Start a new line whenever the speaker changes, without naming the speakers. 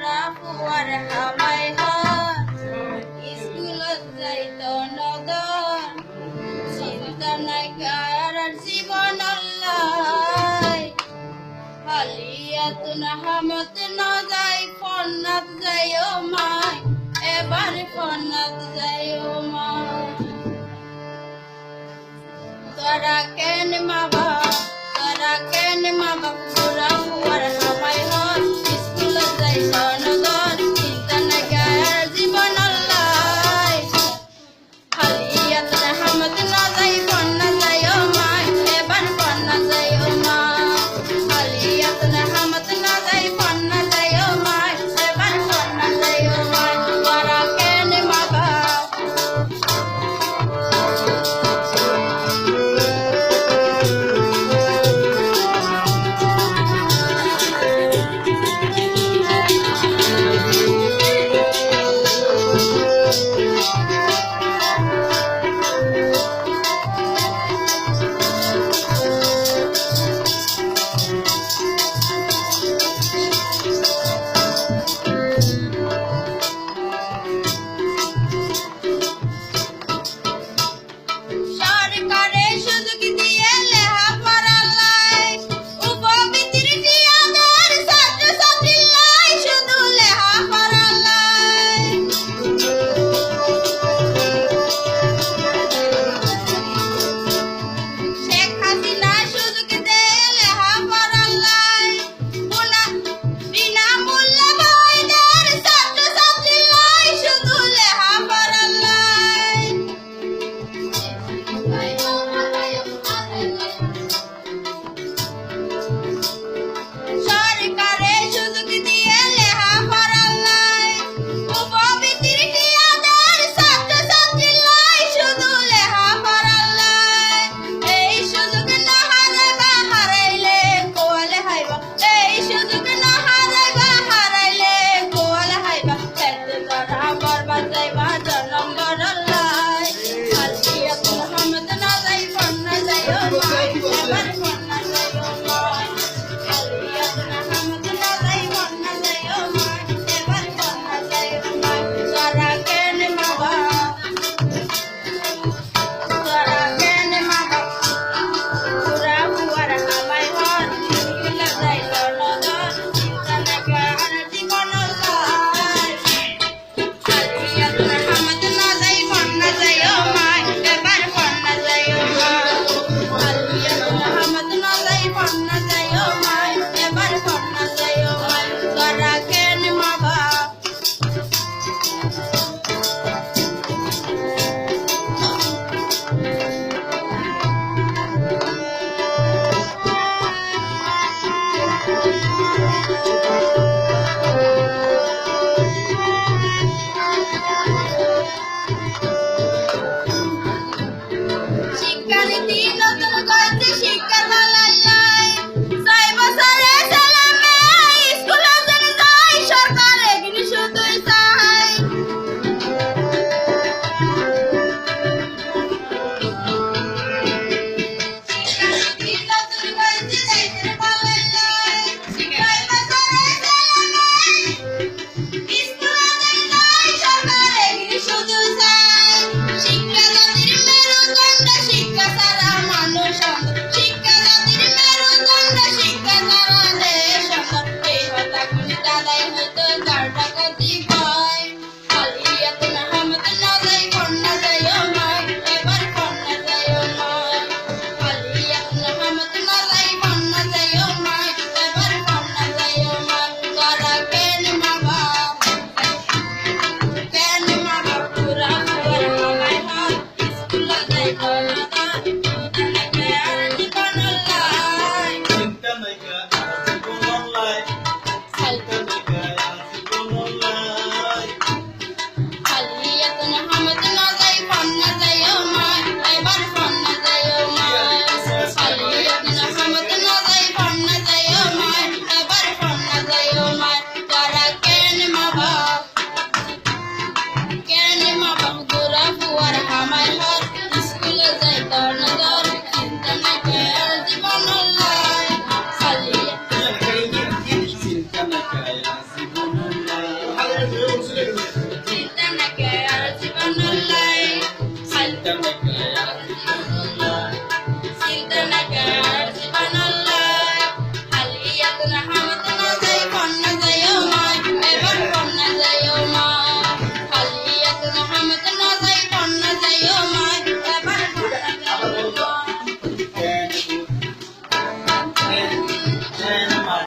পুরা পুয়ার হামাই হাত স্কুলত যাইতো নগর চিন্তা নাই কার জীবন আল্লাহ হালিয়াতুন হামত ন যাই ফন্নাত যাইও মাই এবার ফন্নাত যাইও মাই তোরা কেন মা বাপ পুরা পুয়ার হামাই হাত স্কুলত যাইতো নগর চিন্তা নাই কার জীবন আল্লাহ হালিয়াতুন হামত ন যাই ফন্নাত যাইও মাই এবার ফন্নাত যাইও মাই হালিয়াতুন হামত ন যাই ফন্নাত যাইও মাই এবার ফন্নাত যাইও মাই তোরা কেন মা বাপ সরকারের সুযোগ দিয়ে লেখাপড়ার লাই উপবৃত্তির টিয়াদের ছাত্রছাত্রীর লাই শুধু লেখাপড়ার লাই শেখ হাসিনা সুযোগ দিয়ে লেখাপড়ার লাই বিনামূল্যে বইদের ছাত্রছাত্রীর লাই শুধু লেখাপড়ার লাই সরকারের সুযোগ দিয়ে লেখাপড়ার লাই উপবৃত্তির টিয়াদের ছাত্রছাত্রীর লাই শুধু লেখাপড়ার লাই এই সুযোগ না হারাইবা হারাইলে কোয়ালে হাইবা এই সুযোগ না হারাইবা হারাইলে কোয়ালে হাইবা খেতে তোরা বরবাদ যাইবা জনম বড়লাই হালিয়াতুল হামদ না যাই ফন্না যাইও মাই এবার ফন্না যাইও মাই হালিয়াতুল হামদ না যাই ফন্না যাইও মাই এবার ফন্না যাইও মাই তোরা কেন মা বাপ তোরা কেন মা বাপ পুরা পুয়ার হামাই হাত স্কুলে যাইতো নগর চিন্তা নাই কার জীবন আল্লাহ হালিয়াতুল হামদ না যাই ফন্না যাইও মাই এবার ফন্না যাইও মাই হালিয়াতুল হামদ না যাই ফন্না যাইও মাই এবার ফন্না যাইও মাই তোরা কেন মা বাপ শিক্ষানীতি নতুন করতে শিক্ষার বালাই লাই 6 বছরের ছেলে মেয়ে স্কুলে যেন যায় সরকার এগুলি শুধুই চায় শিক্ষানীতি নতুন করতে শিক্ষার বালাই লাই 6 বছরের ছেলে মেয়ে স্কুলে যেন যায় সরকার এগুলি শুধুই চায় শিক্ষা জাতির মেরুদণ্ড শিক্ষা ছাড়া মানুষ অন্ধ শিক্ষা জাতির মেরুদণ্ড শিক্ষা ছাড়া দেশ অন্ধ এই কথা কোন দাদাই হয়তো যার ডাকাতি ভয় হালিয়াতুল হামদ না যাই ফন্না যাইও মাই এবার ফন্না যাইও মাই হালিয়াতুল হামদ না যাই ফন্না যাইও মাই এবার ফন্না যাইও মাই তোরা কেন মা বাপ পুরা পুয়ার হামাই হাত স্কুলে যাইতো নগর চিন্তা নাই কার জীবন আল্লাহ
চিন্তা নাই কার জীবন আল্লাহ চিন্তা নাই কার জীবন আল্লাহ অনেকে আছে